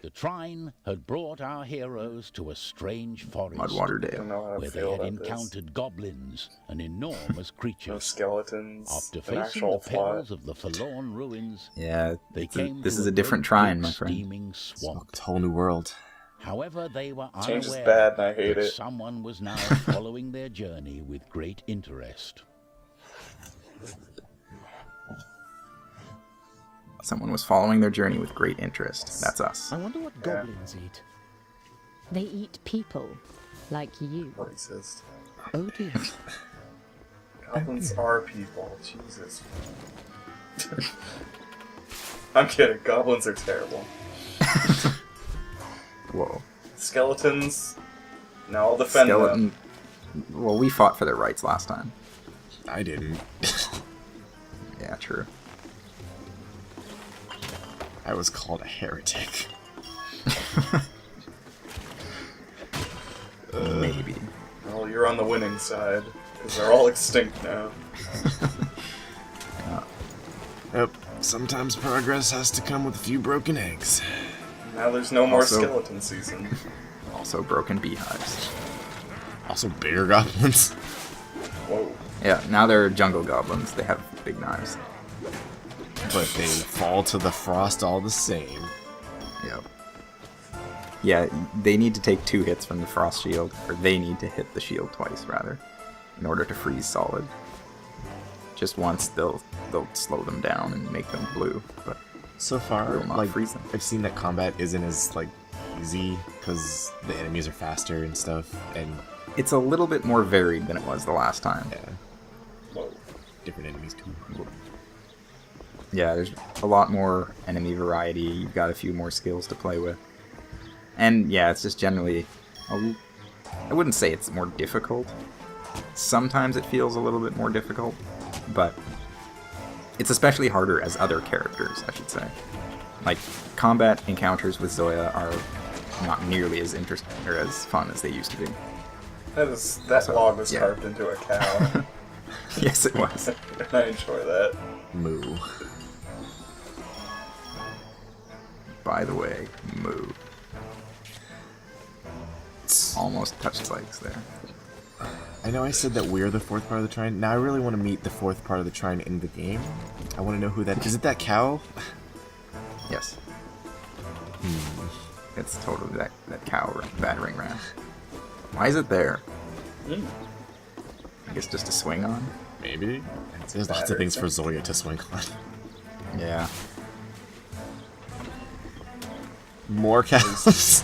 The Trine had brought our heroes to a strange forest Mudwater I don't know how to where they feel had about this. encountered goblins, an enormous No creatures. skeletons, After an facing actual the perils plot. of the forlorn ruins, Yeah, they came this to is a different great, Trine, big, my friend. steaming swamp. It's a whole new world. However, they were Change is unaware bad and I hate that it. someone was now following their journey with great interest. Someone was following their journey with great interest. That's us. I wonder what goblins eat. They eat people, like you. What he says. Oh dear. Goblins are people. Jesus. I'm kidding. Goblins are terrible. Whoa. Skeletons. Now I'll defend them. Well, we fought for their rights last time. I didn't. Yeah, true. I was called a heretic. Maybe. Well, you're on the winning side. Because they're all extinct now. Yep. Sometimes progress has to come with a few broken eggs. Now there's no more Also- skeleton season. Also broken beehives. Also bigger goblins. Whoa. Yeah, now they're jungle goblins. They have big knives. But they fall to the frost all the same. Yep. Yeah, they need to take 2 hits from the frost shield, or they need to hit the shield twice, rather, in order to freeze solid. Just once, they'll slow them down and make them blue, but So far, will not like, freeze them. I've seen that combat isn't as, like, easy, because the enemies are faster and stuff, and, it's a little bit more varied than it was the last time. yeah, Whoa. different enemies too. Yeah, there's a lot more enemy variety. You've got a few more skills to play with. And yeah, it's just generally... I wouldn't say it's more difficult. Sometimes it feels a little bit more difficult, but it's especially harder as other characters, I should say. Like, combat encounters with Zoya are not nearly as interesting or as fun as they used to be. That log was yeah. carved into a cow. Yes, it was. And I enjoy that. Moo. By the way, moo. Almost touched legs there. I know I said that we're the 4th part of the Trine. Now I really want to meet the 4th part of the Trine in the game. I want to know who that is. Is it that cow? Yes. It's totally that cow battering ram. Why is it there? I guess just to swing on? Maybe. There's lots of things for Zoya to swing on. Yeah. More cows.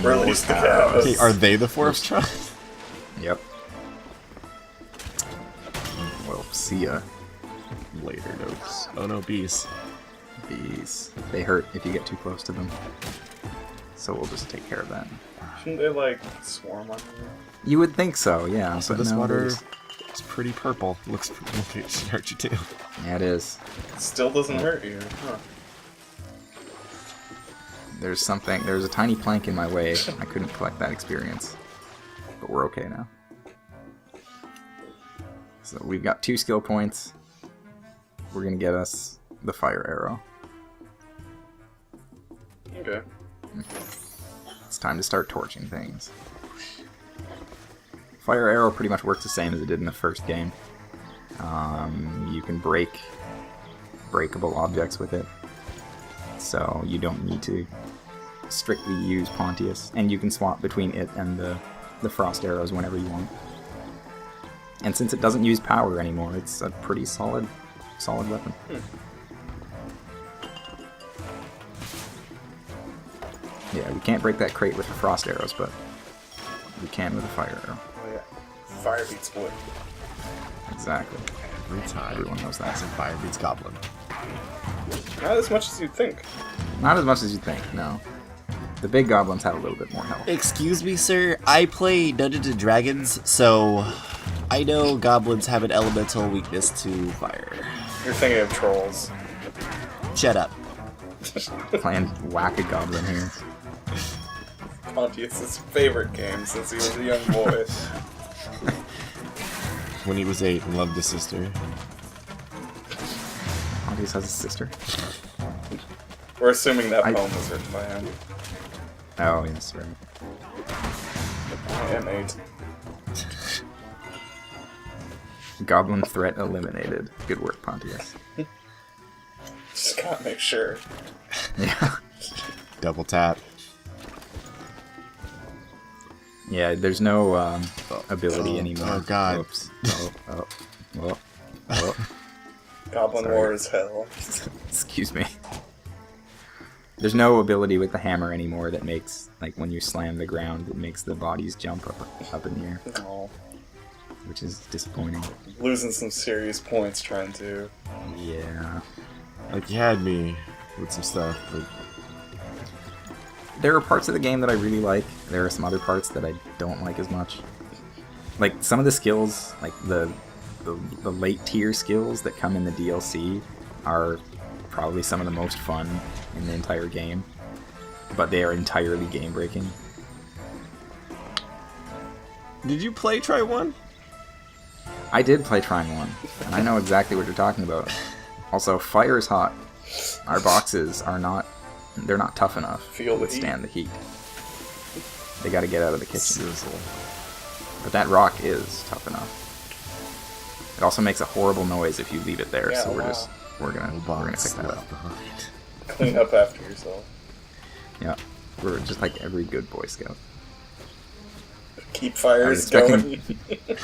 Release the cows. Okay, are they the 4th Trine? Yep. Well, see ya. Later notes. Oh no, bees. Bees. They hurt if you get too close to them. So we'll just take care of that. Shouldn't they, like, swarm on you? You would think so, yeah. So but this no, water there's- is pretty purple. Looks like it should hurt you too. Yeah, it is. It still doesn't hurt you. Huh. There's a tiny plank in my way. I couldn't collect that experience. But we're okay now. So we've got 2 skill points. We're gonna get us the fire arrow. Okay. It's time to start torching things. Fire arrow pretty much works the same as it did in the first game. You can break breakable objects with it. So you don't need to strictly use Pontius, and you can swap between it and the frost arrows whenever you want. And since it doesn't use power anymore, it's a pretty solid weapon. Yeah, we can't break that crate with the frost arrows, but we can with a fire arrow. Oh, yeah. Fire beats wood. Exactly. Every time. Everyone knows that. That's a fire beats goblin. Not as much as you'd think. Not as much as you think, no. The big goblins have a little bit more health. Excuse me, sir. I play Dungeons and Dragons, so I know goblins have an elemental weakness to fire. You're thinking of trolls. Shut up. Playing Whack-A-Goblin here. Pontius' favorite game since he was a young boy. When he was 8 and loved his sister. Pontius has a sister. We're assuming that poem was written by him. Oh, yes, right. And 8. Goblin threat eliminated. Good work, Pontius. Just gotta make sure. Yeah. Double tap. Yeah, there's no ability anymore. Oh, God. Oops. Oh. Goblin Sorry. War is hell. Excuse me. There's no ability with the hammer anymore that makes, like, when you slam the ground, it makes the bodies jump up in the air, Oh, which is disappointing. losing some serious points trying to. Yeah. Like, you had me with some stuff, but There are parts of the game that I really like. There are some other parts that I don't like as much. Like, some of the skills, like the late tier skills that come in the DLC are probably some of the most fun in the entire game. But they are entirely game breaking. did you play Try 1? I did play Trine 1, and I know exactly what you're talking about. Also, fire is hot. Our boxes are not, they're not tough enough Feel to the withstand the heat. They gotta get out of the kitchen. Sizzle. But that rock is tough enough. It also makes a horrible noise if you leave it there, Yeah, so wow. we're gonna pick Box that up. left behind. Clean up after yourself. Yeah. We're just like every good Boy Scout. Keep I was fires expecting- going.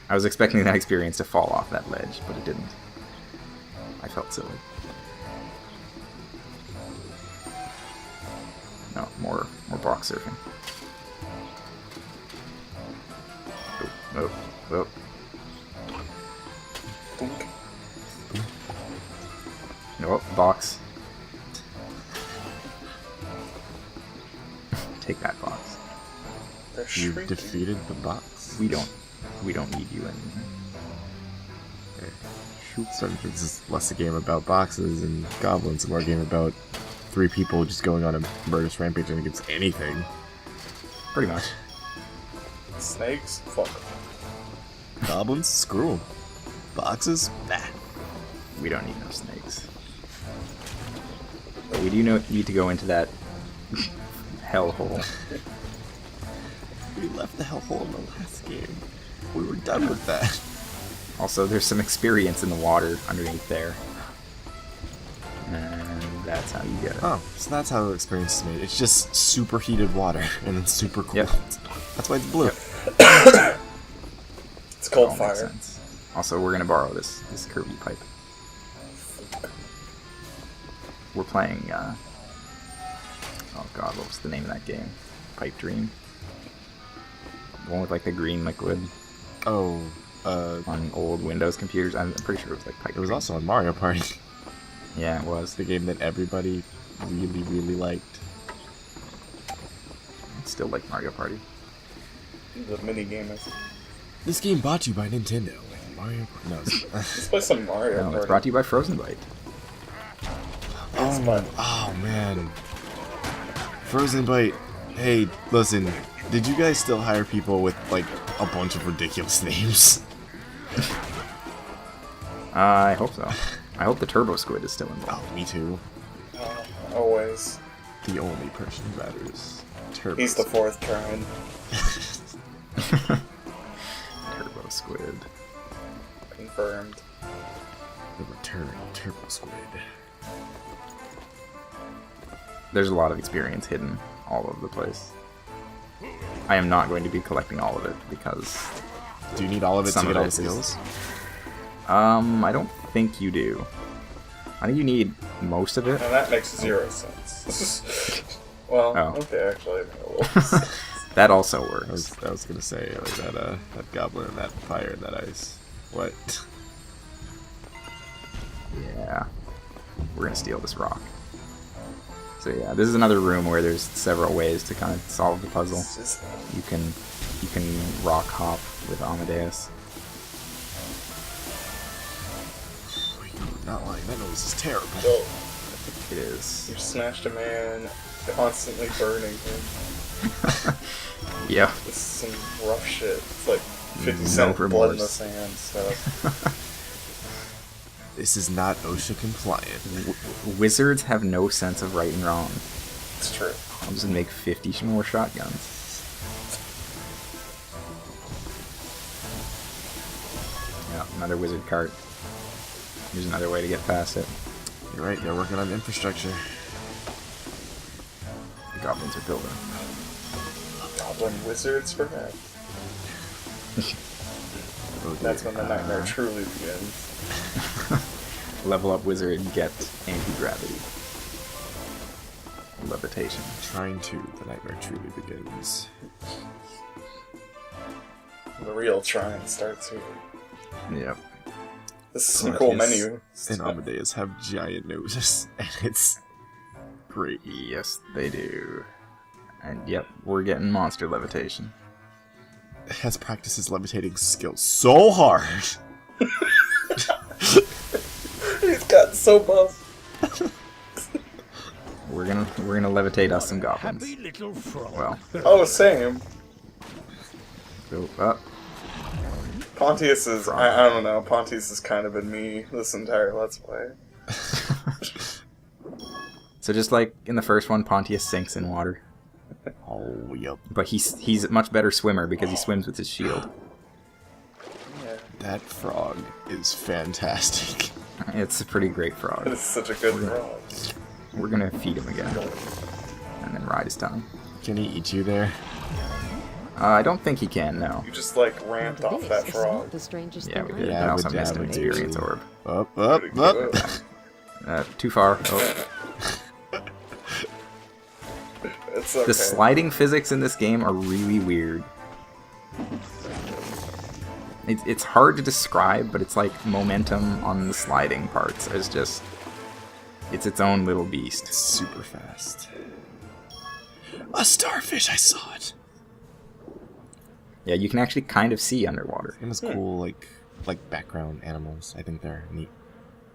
I was expecting that experience to fall off that ledge, but it didn't. I felt silly. No, more box surfing. Oh. No, box. Take that box. They're You shrinking. defeated the box. We don't need you anymore. So this is less a game about boxes and goblins and more a game about 3 people just going on a murderous rampage against anything. Pretty much. Snakes? Fuck. Goblins? Screw 'em. Boxes? Nah. We don't need no snakes. But we do need to go into that hellhole. We left the hellhole in the last game. We were done with that. Also, there's some experience in the water underneath there. And that's how you get it. Oh, so that's how the experience is made. It's just superheated water and then super cold. Yep. That's why it's blue. It's cold All makes fire. sense. Also, we're gonna borrow this curvy pipe. We're playing, oh god, what was the name of that game? Pipe Dream? The one with, like, the green liquid Oh, on old Windows computers. I'm pretty sure it was, like, Pipe it was Dream. also on Mario Party. Yeah, it was. The game that everybody really, really liked. It's still like Mario Party. The mini game is. This game brought to you by Nintendo. Mario Party. No, Let's play some Mario No, it's Party. brought to you by Frozen Bite. oh man. Frozen Bite. Hey, listen. Did you guys still hire people with like a bunch of ridiculous names? I hope so. I hope the Turbo Squid is still involved. Oh, me too. Always. The only person who matters. Turbo. He's the 4th Trine. Turbo Squid. Confirmed. The return of Turbo Squid. There's a lot of experience hidden all over the place. I am not going to be collecting all of it because Do you need all of it Some to of get all it the is- skills? I don't think you do. I think you need most of it. And that makes 0 sense. Well, Oh. okay, actually, it made a little sense. That also I works. was gonna say like that goblin and that fire and that ice. What? Yeah. We're gonna steal this rock. So yeah, this is another room where there's several ways to kind of solve the puzzle. It's just- You can rock hop with Amadeus. You're not lying. That noise is terrible. Oh, It is. you smashed a man, constantly burning him. Yeah. This is some rough shit. It's like 50 No cent blood in the remorse. sand stuff. This is not OSHA compliant. Wizards have no sense of right and wrong. It's true. I'll just make 50 more shotguns. Yeah, another wizard cart. There's another way to get past it. You're right, they're working on infrastructure. The goblins are building. Goblin wizards, perhaps. Oh, That's dear. when the nightmare truly begins. Level up wizard and get anti-gravity. Levitation. Trying to, the nightmare truly begins. The real Trine starts here. Yep. This is a cool menu. And Amadeus have giant noses, and it's great. Yes, they do. And yep, we're getting monster levitation. Has practices levitating skills so hard. He's gotten so buff. We're gonna levitate us some goblins. Happy little frog. Well, Oh, same. go up. Pontius is, I don't know, Pontius has kind of been me this entire Let's Play. So just like in the first one, Pontius sinks in water. Oh, yep. But he's a much better swimmer because he swims with his shield. Yeah, That frog is fantastic. It's a pretty great frog. it's such a good frog. We're gonna feed him again. And then ride his tongue. Can he eat you there? I don't think he can, no. You just like ramped And off this that is frog. not the strangest Yeah, thing we did. I've I Yeah, also we missed did, an we did. experience orb. Up. Pretty good. Too far. Oh. It's okay. The sliding physics in this game are really weird. It's hard to describe, but it's like momentum on the sliding parts. It's its own little beast. Super fast. A starfish, I saw it. Yeah, you can actually kind of see underwater. It was cool, like background animals. I think they're neat.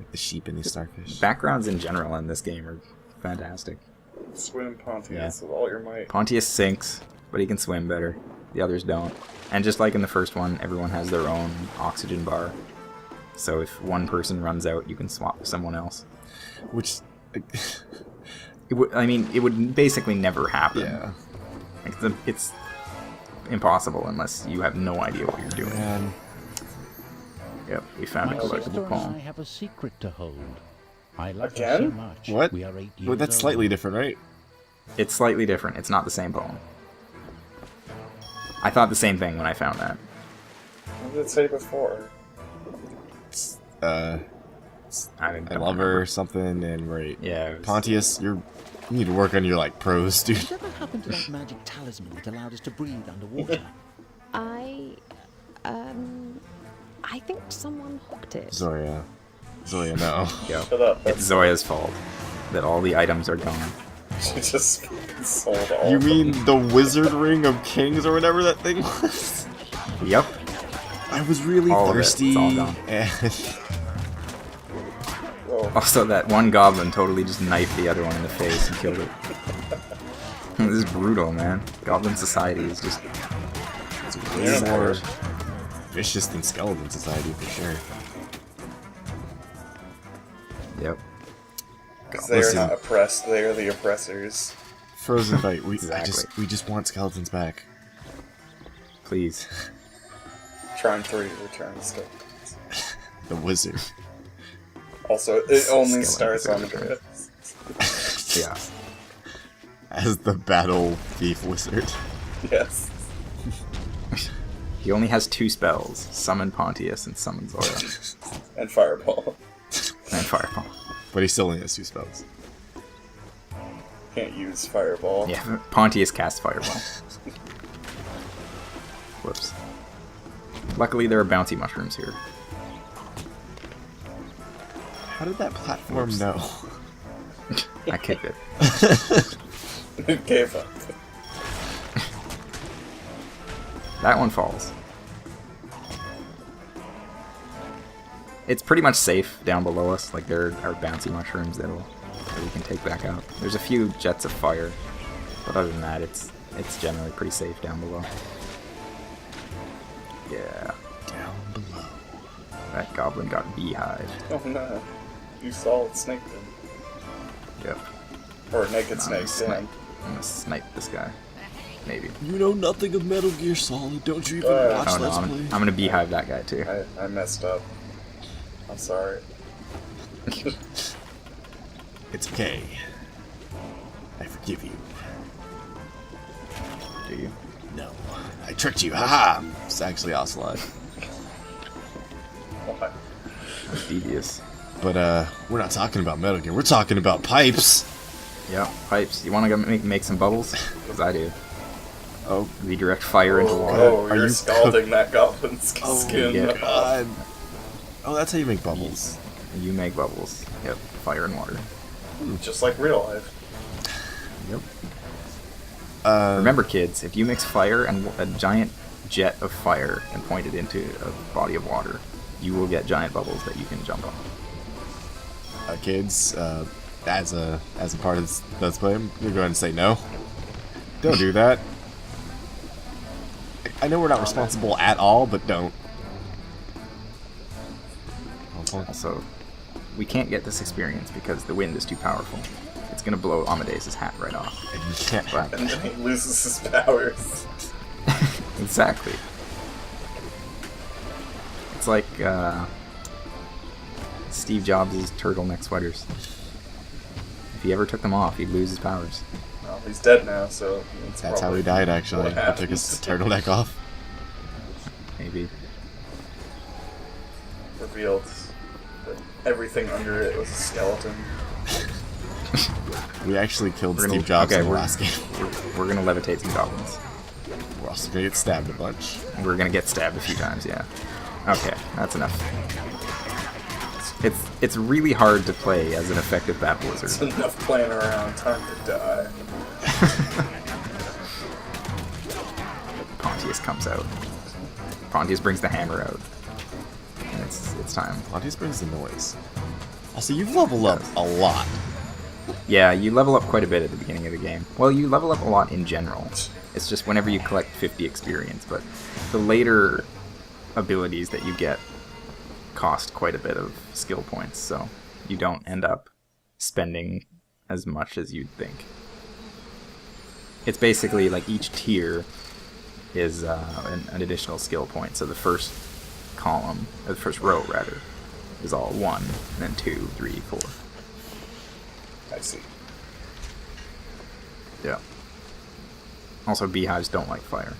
Like the sheep and the starfish. Backgrounds in general in this game are fantastic. Swim Pontius Yeah. with all your might. Pontius sinks, but he can swim better. The others don't. And just like in the first one, everyone has their own oxygen bar. So if one person runs out, you can swap with someone else. Which, It would basically never happen. yeah. Like, it's impossible unless you have no idea what you're doing. Man, Yep, we found a My sister collectible and I poem. have a secret to hold. I love Again? her so much. what? We are 8 years Well, that's old. slightly different, right? It's slightly different. It's not the same poem. I thought the same thing when I found that. What did it say before? I I love her or something, and right. Yeah. it was- Pontius, you need to work on your prose, dude. Whatever happened to that magic talisman that allowed us to breathe underwater? I think someone hooked it. Zoya, no. Yep. Shut up. It's That's, Zoya's fault that all the items are gone. she just sold all You of them. mean the wizard ring of kings or whatever that thing was? Yep. I was really All of it, thirsty, it's all gone. and Oh, Also, that one goblin totally just knifed the other one in the face and killed it. This is brutal, man. Goblin society is just... it's way more vicious than skeleton society for sure. Yep. because they are Listen. not oppressed, they are the oppressors. Frozen bite. We Exactly. we just want skeletons back. Please. Trine 3, Return of Skeletons. The wizard. Also, it only Skeleton starts on Return. Grit. Yeah. As the battle thief wizard. Yes. He only has 2 spells. Summon Pontius and Summon Zoya. And Fireball. And Fireball. But he still only has 2 spells. Can't use Fireball. Yeah, Pontius casts Fireball. Whoops. Luckily, there are bouncy mushrooms here. How did that platform know? I kicked it. It gave up. That one falls. It's pretty much safe down below us. Like, there are bouncy mushrooms that we can take back out. There's a few jets of fire, but other than that, it's generally pretty safe down below. Yeah. Down below. That goblin got beehive. Oh no. You solid snaked him. Yep. Or naked I'm gonna snake, damn. I'm gonna snipe this guy. Maybe. You know nothing of Metal Gear Solid. Don't you even watch Oh no, Let's I'm Play? gonna beehive that guy too. I messed up. I'm sorry. It's okay. I forgive you. Do you? No. I tricked you. Haha. It's actually Ocelot. What? That's devious. But, we're not talking about Metal Gear. We're talking about pipes. Yep, pipes. You wanna go make some bubbles? Because I do. Oh, Redirect fire into water. Oh, Are you're you scalding that goblin's skin. yeah. God. Oh, that's how you make bubbles. You make bubbles. Yep, fire and water. Just like real life. Yep. Remember, kids, if you mix fire and a giant jet of fire and point it into a body of water, you will get giant bubbles that you can jump on. Kids, as a part of this Let's Play, I'm gonna go ahead and say no. Don't do that. I know we're not responsible at all, but don't. Also, we can't get this experience because the wind is too powerful. It's gonna blow Amadeus' hat right off. You can't. But And then he loses his powers. exactly. It's like Steve Jobs' turtleneck sweaters. If he ever took them off, he'd lose his powers. Well, he's dead now, so That's how he died, actually. He took his turtleneck off. Maybe. Revealed that everything under it was a skeleton. We actually killed We're gonna- Steve Jobs okay, in the we're- last game. We're gonna levitate some goblins. We're also gonna get stabbed a bunch. We're gonna get stabbed a few times, yeah. Okay, that's enough. It's really hard to play as an effective battle It's wizard. enough playing around, time to die. Pontius comes out. Pontius brings the hammer out. And it's time. Pontius brings the noise. Also, you've leveled up a lot. Yeah, you level up quite a bit at the beginning of the game. Well, you level up a lot in general. It's just whenever you collect 50 experience, but the later abilities that you get cost quite a bit of skill points, so you don't end up spending as much as you'd think. It's basically like each tier is an additional skill point, so the first column, or the first row rather, is all 1, and then 2, 3, 4. I see. Yeah. Also, beehives don't like fire.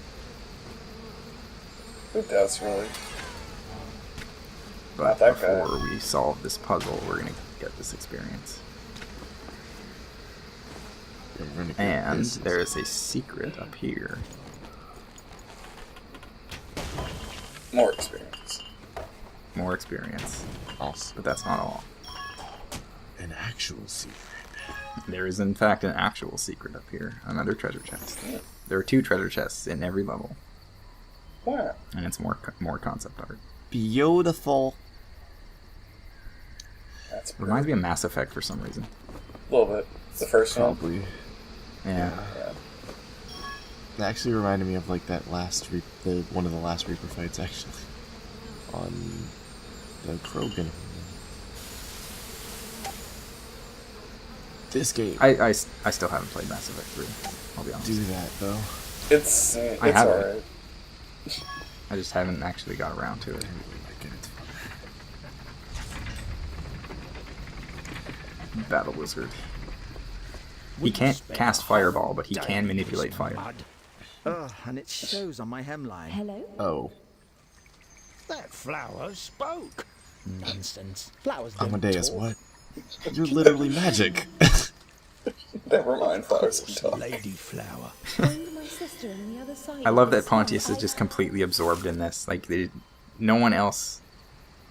Who does, really? But Not that guy. before we solve this puzzle, we're gonna get this experience. Yeah, we're gonna get And this. there is a secret up here. More experience. More experience. Awesome. But that's not all. An actual secret. There is, in fact, an actual secret up here. Another treasure chest. There are 2 treasure chests in every level. What? And it's more concept art. Beautiful. That's Reminds me of Mass Effect for some reason. a little bit. It's the first one. Probably. Yeah. Yeah. It actually reminded me of like that last one of the last Reaper fights actually on the Krogan. This game. I still haven't played Mass Effect 3. I'll be honest. Do that though. It's I have it. alright. I just haven't actually got around to it. Battle Wizard. He can't cast Fireball, but he can manipulate fire. Ugh, and it shows on my hemline. Hello? Oh, That flower spoke. Nonsense. Flowers don't Amadeus, talk. what? You're literally magic. Never mind, flowers can talk. Lady flower. Find my sister on the other side. I love of that this Pontius house. is just completely absorbed in this. Like, no one else,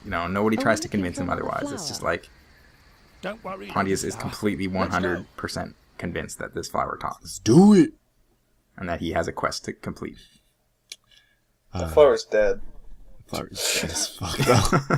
nobody Oh, tries to looking convince for him another otherwise. It's just flower. like, Don't worry. Pontius lady is flower. completely Let's go. 100% convinced that this flower talks, Do it. and that he has a quest to complete. The flower's dead. Flowers dead as fuck though.